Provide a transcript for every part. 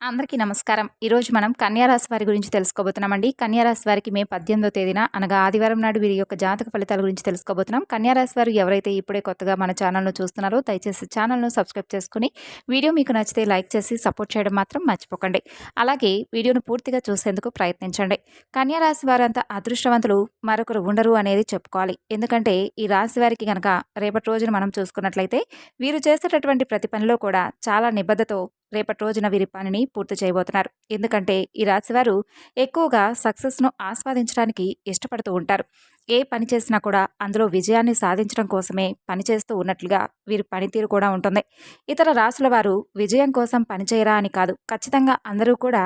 అందరికీ నమస్కారం. ఈరోజు మనం కన్యా రాశి వారి గురించి తెలుసుకోబోతున్నామండి. కన్యా రాశి వారికి మే 18వ తేదీన అనగా ఆదివారం నాడు వీరి యొక్క జాతక ఫలితాల గురించి తెలుసుకోబోతున్నాం. కన్యా రాశి వారు ఎవరైతే ఇప్పుడే కొత్తగా మన ఛానల్‌ను చూస్తున్నారో దయచేసి ఛానల్‌ను సబ్స్క్రైబ్ చేసుకొని వీడియో మీకు నచ్చితే లైక్ చేసి సపోర్ట్ చేయడం మాత్రం మర్చిపోకండి. అలాగే వీడియోను పూర్తిగా చూసేందుకు ప్రయత్నించండి. కన్యా రాశి వారంతా అదృష్టవంతులు మరొకరు ఉండరు అనేది చెప్పుకోవాలి. ఎందుకంటే ఈ రాశి వారికి గనక రేపటి రోజున మనం చూసుకున్నట్లయితే వీరు చేసేటటువంటి ప్రతి పనిలో కూడా చాలా నిబద్ధతో రేపటి రోజున వీరి పనిని పూర్తి చేయబోతున్నారు. ఎందుకంటే ఈ రాశివారు ఎక్కువగా సక్సెస్ను ఆస్వాదించడానికి ఇష్టపడుతూ ఉంటారు. ఏ పని చేసినా కూడా అందులో విజయాన్ని సాధించడం కోసమే పనిచేస్తూ ఉన్నట్లుగా వీరి పనితీరు కూడా ఉంటుంది. ఇతర రాశుల వారు విజయం కోసం పనిచేయరా అని కాదు, ఖచ్చితంగా అందరూ కూడా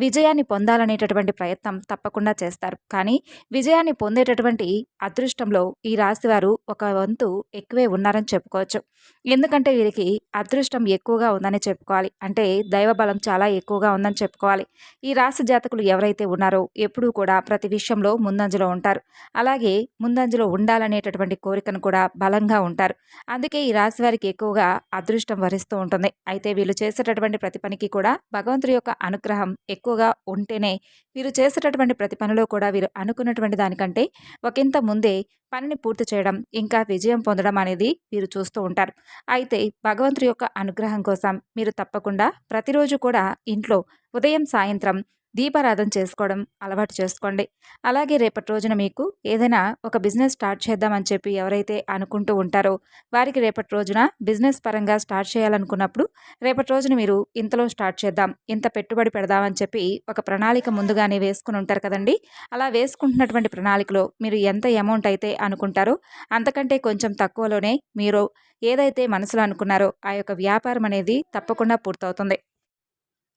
విజయాన్ని పొందాలనేటటువంటి ప్రయత్నం తప్పకుండా చేస్తారు. కానీ విజయాన్ని పొందేటటువంటి అదృష్టంలో ఈ రాశి వారు ఒక వంతు ఎక్కువే ఉన్నారని చెప్పుకోవచ్చు. ఎందుకంటే వీరికి అదృష్టం ఎక్కువగా ఉందని చెప్పుకోవాలి. అంటే దైవబలం చాలా ఎక్కువగా ఉందని చెప్పుకోవాలి. ఈ రాశి జాతకులు ఎవరైతే ఉన్నారో ఎప్పుడూ కూడా ప్రతి విషయంలో ముందంజలో ఉంటారు. అలాగే ముందంజలో ఉండాలనేటటువంటి కోరికను కూడా బలంగా ఉంటారు. అందుకే ఈ రాశి వారికి ఎక్కువగా అదృష్టం వరిస్తూ ఉంటుంది. అయితే వీళ్ళు చేసేటటువంటి ప్రతి పనికి కూడా భగవంతుడి యొక్క అనుగ్రహం ఎక్కువగా ఉంటేనే వీరు చేసేటటువంటి ప్రతి పనిలో కూడా వీరు అనుకున్నటువంటి దానికంటే ఒకంత ముందే పనిని పూర్తి చేయడం, ఇంకా విజయం పొందడం అనేది వీరు చూస్తూ ఉంటారు. అయితే భగవంతుడి యొక్క అనుగ్రహం కోసం మీరు తప్పకుండా ప్రతిరోజు కూడా ఇంట్లో ఉదయం సాయంత్రం దీపారాధన చేసుకోవడం అలవాటు చేసుకోండి. అలాగే రేపటి రోజున మీకు ఏదైనా ఒక బిజినెస్ స్టార్ట్ చేద్దామని చెప్పి ఎవరైతే అనుకుంటూ ఉంటారో వారికి రేపటి రోజున బిజినెస్ పరంగా స్టార్ట్ చేయాలనుకున్నప్పుడు రేపటి రోజున మీరు ఇంతలో స్టార్ట్ చేద్దాం, ఇంత పెట్టుబడి పెడదామని చెప్పి ఒక ప్రణాళిక ముందుగానే వేసుకుని ఉంటారు కదండి. అలా వేసుకుంటున్నటువంటి ప్రణాళికలో మీరు ఎంత అమౌంట్ అయితే అనుకుంటారో అంతకంటే కొంచెం తక్కువలోనే మీరు ఏదైతే మనసులో అనుకున్నారో ఆ యొక్క వ్యాపారం అనేది తప్పకుండా పూర్తవుతుంది.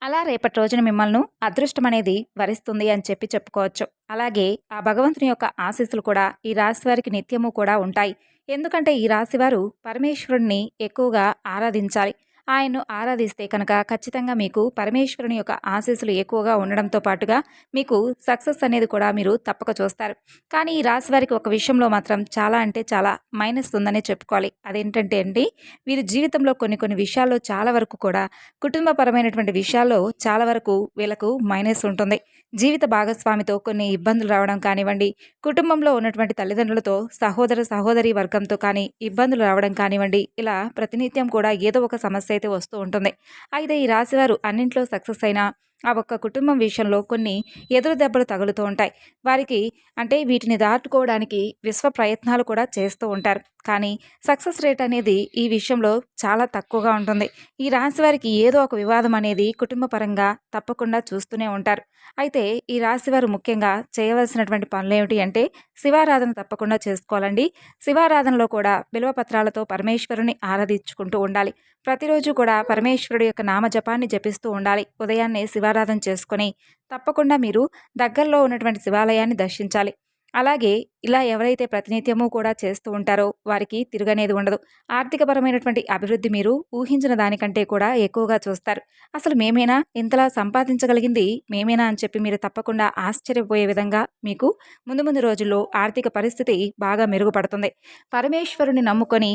అలా రేపటి రోజున మిమ్మల్ని అదృష్టం అనేది వరిస్తుంది అని చెప్పి చెప్పుకోవచ్చు. అలాగే ఆ భగవంతుని యొక్క ఆశీస్సులు కూడా ఈ రాశి వారికి నిత్యము కూడా ఉంటాయి. ఎందుకంటే ఈ రాశివారు పరమేశ్వరుణ్ణి ఎక్కువగా ఆరాధించాలి. ఆయన్ను ఆరాధిస్తే కనుక ఖచ్చితంగా మీకు పరమేశ్వరుని యొక్క ఆశీస్సులు ఎక్కువగా ఉండడంతో పాటుగా మీకు సక్సెస్ అనేది కూడా మీరు తప్పక చూస్తారు. కానీ ఈ రాశి వారికి ఒక విషయంలో మాత్రం చాలా అంటే చాలా మైనస్ ఉందనే చెప్పుకోవాలి. అదేంటంటే అండి, వీరి జీవితంలో కొన్ని కొన్ని విషయాల్లో చాలా వరకు కూడా కుటుంబపరమైనటువంటి విషయాల్లో చాలా వరకు వీళ్ళకు మైనస్ ఉంటుంది. జీవిత భాగస్వామితో కొన్ని ఇబ్బందులు రావడం కానివ్వండి, కుటుంబంలో ఉన్నటువంటి తల్లిదండ్రులతో సహోదర సహోదరి వర్గంతో కానీ ఇబ్బందులు రావడం కానివ్వండి, ఇలా ప్రతినిత్యం కూడా ఏదో ఒక సమస్య అయితే వస్తూ ఉంటుంది. అయితే ఈ రాశివారు అన్నింట్లో సక్సెస్ అయినా ఆ ఒక్క కుటుంబం విషయంలో కొన్ని ఎదురు దెబ్బలు తగులుతూ ఉంటాయి. వారికి అంటే వీటిని దాటుకోవడానికి విశ్వ ప్రయత్నాలు కూడా చేస్తూ ఉంటారు. కానీ సక్సెస్ రేట్ అనేది ఈ విషయంలో చాలా తక్కువగా ఉంటుంది. ఈ రాశి వారికి ఏదో ఒక వివాదం అనేది కుటుంబ పరంగా తప్పకుండా చూస్తూనే ఉంటారు. అయితే ఈ రాశి వారు ముఖ్యంగా చేయవలసినటువంటి పనులు ఏమిటి అంటే శివారాధన తప్పకుండా చేసుకోవాలండి. శివారాధనలో కూడా బిల్వపత్రాలతో పరమేశ్వరుని ఆరాధించుకుంటూ ఉండాలి. ప్రతిరోజు కూడా పరమేశ్వరుడు యొక్క నామజపాన్ని జపిస్తూ ఉండాలి. ఉదయాన్నే శివారాధన చేసుకొని తప్పకుండా మీరు దగ్గరలో ఉన్నటువంటి శివాలయాన్ని దర్శించాలి. అలాగే ఇలా ఎవరైతే ప్రతినిత్యము కూడా చేస్తూ ఉంటారో వారికి తిరగనేది ఉండదు. ఆర్థికపరమైనటువంటి అభివృద్ధి మీరు ఊహించిన దానికంటే కూడా ఎక్కువగా చూస్తారు. అసలు మేమేనా ఇంతలా సంపాదించగలిగింది మేమేనా అని చెప్పి మీరు తప్పకుండా ఆశ్చర్యపోయే విధంగా మీకు ముందు ముందు రోజుల్లో ఆర్థిక పరిస్థితి బాగా మెరుగుపడుతుంది. పరమేశ్వరుని నమ్ముకొని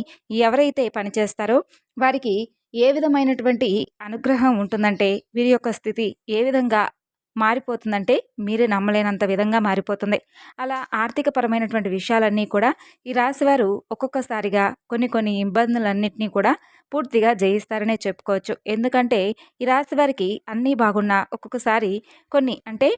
ఎవరైతే పనిచేస్తారో వారికి ఏ విధమైనటువంటి అనుగ్రహం ఉంటుందంటే వీరి యొక్క స్థితి ఏ విధంగా మారిపోతుందంటే మీరే నమ్మలేనంత విధంగా మారిపోతుంది. అలా ఆర్థికపరమైనటువంటి విషయాలన్నీ కూడా ఈ రాశివారు ఒక్కొక్కసారిగా కొన్ని కొన్ని ఇబ్బందులన్నింటినీ కూడా పూర్తిగా జయిస్తారనే చెప్పుకోవచ్చు. ఎందుకంటే ఈ రాశి వారికి అన్నీ బాగున్నా ఒక్కొక్కసారి కొన్ని అంటే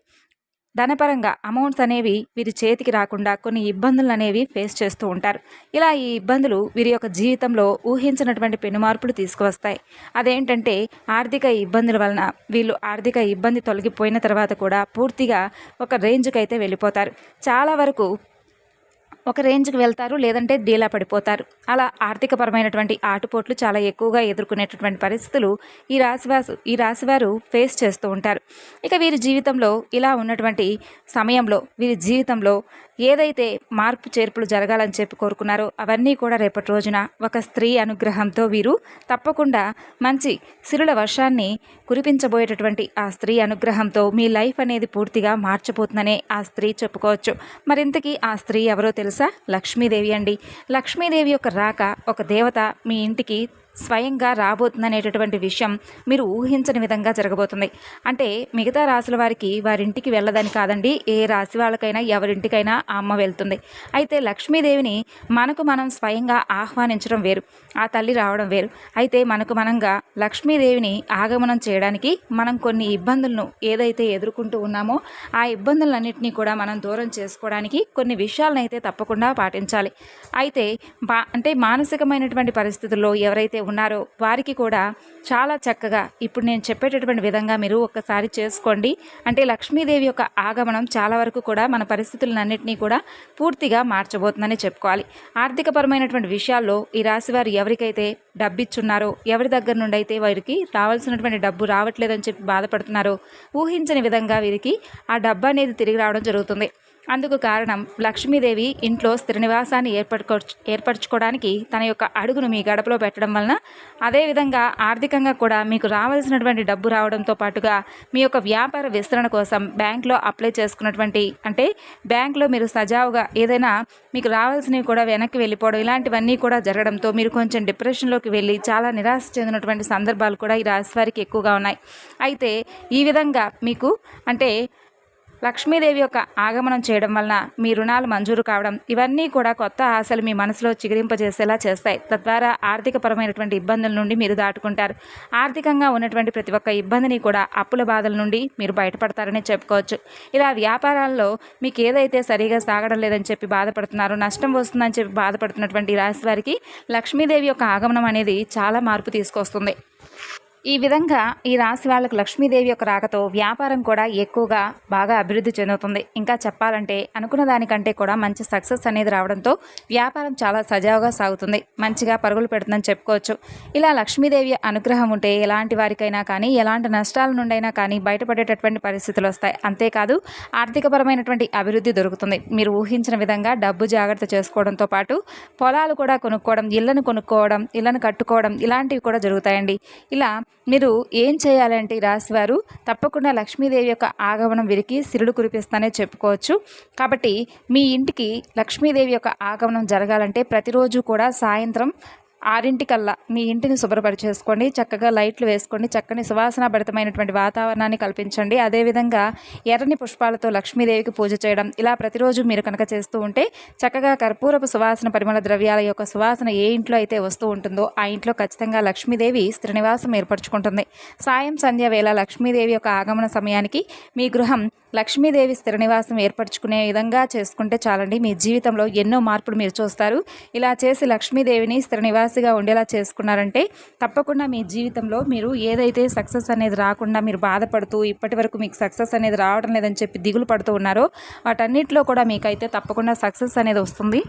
ధనపరంగా అమౌంట్స్ అనేవి వీరి చేతికి రాకుండా కొన్ని ఇబ్బందులు అనేవి ఫేస్ చేస్తూ ఉంటారు. ఇలా ఈ ఇబ్బందులు వీరి యొక్క జీవితంలో ఊహించినటువంటి పెనుమార్పులు తీసుకువస్తాయి. అదేంటంటే ఆర్థిక ఇబ్బందుల వలన వీళ్ళు ఆర్థిక ఇబ్బంది తొలగిపోయిన తర్వాత కూడా పూర్తిగా ఒక రేంజ్కి అయితే వెళ్ళిపోతారు. చాలా వరకు ఒక రేంజ్కి వెళ్తారు, లేదంటే డీలా పడిపోతారు. అలా ఆర్థికపరమైనటువంటి ఆటుపోట్లు చాలా ఎక్కువగా ఎదుర్కొనేటటువంటి పరిస్థితులు ఈ రాశివారు ఫేస్ చేస్తూ ఉంటారు. ఇక వీరి జీవితంలో ఇలా ఉన్నటువంటి సమయంలో వీరి జీవితంలో ఏదైతే మార్పు చేర్పులు జరగాలని చెప్పి కోరుకున్నారో అవన్నీ కూడా రేపటి రోజున ఒక స్త్రీ అనుగ్రహంతో వీరు తప్పకుండా మంచి సిరుల వర్షాన్ని కురిపించబోయేటటువంటి ఆ స్త్రీ అనుగ్రహంతో మీ లైఫ్ అనేది పూర్తిగా మార్చబోతుందనే ఆ స్త్రీ చెప్పుకోవచ్చు. మరింతకీ ఆ స్త్రీ ఎవరో తెలుసా? లక్ష్మీదేవి అండి. లక్ష్మీదేవి యొక్క రాక ఒక దేవత మీ ఇంటికి స్వయంగా రాబోతుందనేటటువంటి విషయం మీరు ఊహించని విధంగా జరగబోతుంది. అంటే మిగతా రాశుల వారికి వారింటికి వెళ్ళదని కాదండి, ఏ రాశి వాళ్ళకైనా ఎవరింటికైనా ఆ అమ్మ వెళ్తుంది. అయితే లక్ష్మీదేవిని మనకు మనం స్వయంగా ఆహ్వానించడం వేరు, ఆ తల్లి రావడం వేరు. అయితే మనకు మనంగా లక్ష్మీదేవిని ఆగమనం చేయడానికి మనం కొన్ని ఇబ్బందులను ఏదైతే ఎదుర్కొంటూ ఉన్నామో ఆ ఇబ్బందులన్నింటినీ కూడా మనం దూరం చేసుకోవడానికి కొన్ని విషయాలను అయితే తప్పకుండా పాటించాలి. అయితే అంటే మానసికమైనటువంటి పరిస్థితుల్లో ఎవరైతే ఉన్నారో వారికి కూడా చాలా చక్కగా ఇప్పుడు నేను చెప్పేటటువంటి విధంగా మీరు ఒక్కసారి చేసుకోండి. అంటే లక్ష్మీదేవి యొక్క ఆగమనం చాలా వరకు కూడా మన పరిస్థితులన్నింటినీ కూడా పూర్తిగా మార్చబోతుందని చెప్పుకోవాలి. ఆర్థికపరమైనటువంటి విషయాల్లో ఈ రాశి వారు ఎవరికైతే డబ్బు ఇచ్చున్నారో, ఎవరి దగ్గర నుండి అయితే వారికి రావాల్సినటువంటి డబ్బు రావట్లేదని చెప్పి బాధపడుతున్నారో, ఊహించని విధంగా వీరికి ఆ డబ్బు అనేది తిరిగి రావడం జరుగుతుంది. అందుకు కారణం లక్ష్మీదేవి ఇంట్లో స్థిర నివాసాన్ని ఏర్పరచుకోవడానికి తన యొక్క అడుగును మీ గడపలో పెట్టడం వలన, అదేవిధంగా ఆర్థికంగా కూడా మీకు రావాల్సినటువంటి డబ్బు రావడంతో పాటుగా మీ యొక్క వ్యాపార విస్తరణ కోసం బ్యాంక్లో అప్లై చేసుకున్నటువంటి, అంటే బ్యాంక్లో మీరు సజావుగా ఏదైనా మీకు రావాల్సినవి కూడా వెనక్కి వెళ్ళిపోవడం, ఇలాంటివన్నీ కూడా జరగడంతో మీరు కొంచెం డిప్రెషన్లోకి వెళ్ళి చాలా నిరాశ చెందినటువంటి సందర్భాలు కూడా ఈ రాశి వారికి ఎక్కువగా ఉన్నాయి. అయితే ఈ విధంగా మీకు అంటే లక్ష్మీదేవి యొక్క ఆగమనం చేయడం వలన మీ రుణాలు మంజూరు కావడం, ఇవన్నీ కూడా కొత్త ఆశలు మీ మనసులో చిగురింపజేసేలా చేస్తాయి. తద్వారా ఆర్థికపరమైనటువంటి ఇబ్బందుల నుండి మీరు దాటుకుంటారు. ఆర్థికంగా ఉన్నటువంటి ప్రతి ఒక్క ఇబ్బందిని కూడా, అప్పుల బాధల నుండి మీరు బయటపడతారని చెప్పుకోవచ్చు. ఇలా వ్యాపారాల్లో మీకు ఏదైతే సరిగా సాగడం లేదని చెప్పి బాధపడుతున్నారో, నష్టం వస్తుందని చెప్పి బాధపడుతున్నటువంటి రాశి వారికి లక్ష్మీదేవి యొక్క ఆగమనం అనేది చాలా మార్పు తీసుకొస్తుంది. ఈ విధంగా ఈ రాశి వాళ్ళకు లక్ష్మీదేవి యొక్క రాకతో వ్యాపారం కూడా ఎక్కువగా బాగా అభివృద్ధి చెందుతుంది. ఇంకా చెప్పాలంటే అనుకున్న దానికంటే కూడా మంచి సక్సెస్ అనేది రావడంతో వ్యాపారం చాలా సజావుగా సాగుతుంది, మంచిగా పరుగులు పెడుతుందని చెప్పుకోవచ్చు. ఇలా లక్ష్మీదేవి అనుగ్రహం ఉంటే ఎలాంటి వారికైనా కానీ, ఎలాంటి నష్టాల నుండైనా కానీ బయటపడేటటువంటి పరిస్థితులు వస్తాయి. అంతేకాదు ఆర్థికపరమైనటువంటి అభివృద్ధి దొరుకుతుంది. మీరు ఊహించిన విధంగా డబ్బు జాగ్రత్త చేసుకోవడంతో పాటు పొలాలు కూడా కొనుక్కోవడం, ఇళ్లను కొనుక్కోవడం, ఇళ్లను కట్టుకోవడం, ఇలాంటివి కూడా జరుగుతాయండి. ఇలా మీరు ఏం చేయాలంటే ఈ రాశివారు తప్పకుండా లక్ష్మీదేవి యొక్క ఆగమనం వీరికి సిరుడు కురిపిస్తానే చెప్పుకోవచ్చు. కాబట్టి మీ ఇంటికి లక్ష్మీదేవి యొక్క ఆగమనం జరగాలంటే ప్రతిరోజు కూడా సాయంత్రం 6 మీ ఇంటిని శుభ్రపరిచేసుకోండి, చక్కగా లైట్లు వేసుకోండి, చక్కని సువాసనాభరితమైనటువంటి వాతావరణాన్ని కల్పించండి. అదేవిధంగా ఎర్రని పుష్పాలతో లక్ష్మీదేవికి పూజ చేయడం, ఇలా ప్రతిరోజు మీరు కనుక చేస్తూ ఉంటే చక్కగా కర్పూరపు సువాసన పరిమళ ద్రవ్యాల యొక్క సువాసన ఏ ఇంట్లో అయితే వస్తూ ఉంటుందో ఆ ఇంట్లో ఖచ్చితంగా లక్ష్మీదేవి స్థిరనివాసం ఏర్పరచుకుంటుంది. సాయం సంధ్య వేళ లక్ష్మీదేవి యొక్క ఆగమన సమయానికి మీ గృహం లక్ష్మీదేవి స్థిర నివాసం ఏర్పరచుకునే విధంగా చేసుకుంటే చాలండి. మీ జీవితంలో ఎన్నో మార్పులు మీరు చూస్తారు. ఇలా చేసి లక్ష్మీదేవిని స్థిర నివాసిగా ఉండేలా చేసుకున్నారంటే తప్పకుండా మీ జీవితంలో మీరు ఏదైతే సక్సెస్ అనేది రాకుండా మీరు బాధపడుతూ ఇప్పటి వరకు మీకు సక్సెస్ అనేది రావడం లేదని చెప్పి దిగులు పడుతూ ఉన్నారో వాటన్నిటిలో కూడా మీకైతే తప్పకుండా సక్సెస్ అనేది వస్తుంది.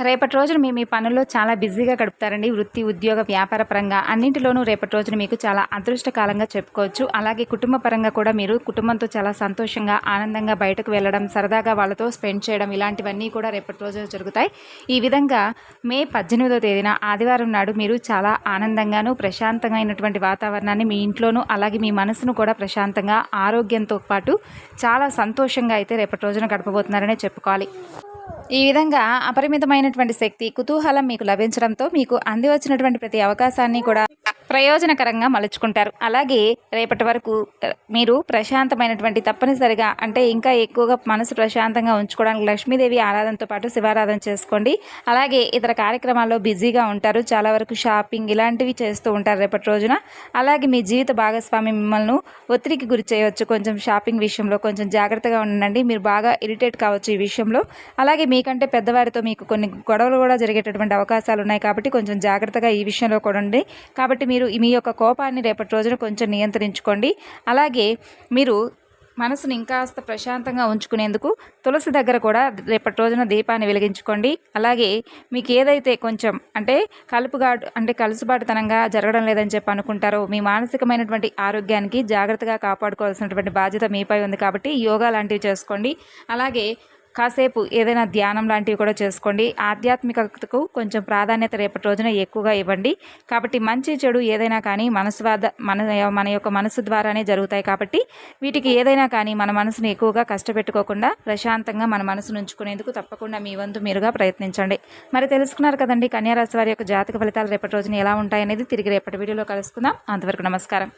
రేపటి రోజున మీ పనుల్లో చాలా బిజీగా గడుపుతారండి. వృత్తి, ఉద్యోగ, వ్యాపార పరంగా అన్నింటిలోనూ రేపటి రోజున మీకు చాలా అదృష్టకాలంగా చెప్పుకోవచ్చు. అలాగే కుటుంబ పరంగా కూడా మీరు కుటుంబంతో చాలా సంతోషంగా, ఆనందంగా బయటకు వెళ్ళడం, సరదాగా వాళ్ళతో స్పెండ్ చేయడం, ఇలాంటివన్నీ కూడా రేపటి రోజున జరుగుతాయి. ఈ విధంగా మే 18వ తేదీన ఆదివారం నాడు మీరు చాలా ఆనందంగాను, ప్రశాంతమైనటువంటి వాతావరణాన్ని మీ ఇంట్లోనూ, అలాగే మీ మనసును కూడా ప్రశాంతంగా, ఆరోగ్యంతో పాటు చాలా సంతోషంగా అయితే రేపటి రోజున గడపబోతున్నారనే చెప్పుకోవాలి. ఈ విధంగా అపరిమితమైనటువంటి శక్తి, కుతూహలం మీకు లభించడంతో మీకు అంది వచ్చినటువంటి ప్రతి అవకాశాన్ని కూడా ప్రయోజనకరంగా మలుచుకుంటారు. అలాగే రేపటి వరకు మీరు ప్రశాంతమైనటువంటి తప్పనిసరిగా అంటే ఇంకా ఎక్కువగా మనసు ప్రశాంతంగా ఉంచుకోవడానికి లక్ష్మీదేవి ఆరాధనతో పాటు శివారాధన చేసుకోండి. అలాగే ఇతర కార్యక్రమాల్లో బిజీగా ఉంటారు. చాలా వరకు షాపింగ్ ఇలాంటివి చేస్తూ ఉంటారు రేపటి రోజున. అలాగే మీ జీవిత భాగస్వామి మిమ్మల్ని ఒత్తిడికి గురి చేయవచ్చు. కొంచెం షాపింగ్ విషయంలో కొంచెం జాగ్రత్తగా ఉండండి. మీరు బాగా ఇరిటేట్ కావచ్చు ఈ విషయంలో. అలాగే మీకంటే పెద్దవారితో మీకు కొన్ని గొడవలు కూడా జరిగేటటువంటి అవకాశాలు ఉన్నాయి కాబట్టి కొంచెం జాగ్రత్తగా ఈ విషయంలో కూడా ఉండండి. కాబట్టి మీరు మీ యొక్క కోపాన్ని రేపటి రోజున కొంచెం నియంత్రించుకోండి. అలాగే మీరు మనసును ఇంకాస్త ప్రశాంతంగా ఉంచుకునేందుకు తులసి దగ్గర కూడా రేపటి రోజున దీపాన్ని వెలిగించుకోండి. అలాగే మీకు ఏదైతే కొంచెం అంటే కలుసుబాటుతనంగా జరగడం లేదని చెప్పి అనుకుంటారో మీ మానసికమైనటువంటి ఆరోగ్యానికి జాగ్రత్తగా కాపాడుకోవాల్సినటువంటి బాధ్యత మీపై ఉంది కాబట్టి యోగా లాంటివి చేసుకోండి. అలాగే కాసేపు ఏదైనా ధ్యానం లాంటివి కూడా చేసుకోండి. ఆధ్యాత్మికతకు కొంచెం ప్రాధాన్యత రేపటి రోజున ఎక్కువగా ఇవ్వండి. కాబట్టి మంచి చెడు ఏదైనా కానీ మన యొక్క మనసు ద్వారానే జరుగుతాయి. కాబట్టి వీటికి ఏదైనా కానీ మన మనసును ఎక్కువగా కష్టపెట్టుకోకుండా ప్రశాంతంగా మన మనసును ఉంచుకునేందుకు తప్పకుండా మీ వంతు మీరుగా ప్రయత్నించండి. మరి తెలుసుకున్నారు కదండి కన్యా రాశి వారి యొక్క జాతక ఫలితాలు రేపటి రోజున ఎలా ఉంటాయనేది. తిరిగి రేపటి వీడియోలో కలుసుకుందాం. అంతవరకు నమస్కారం.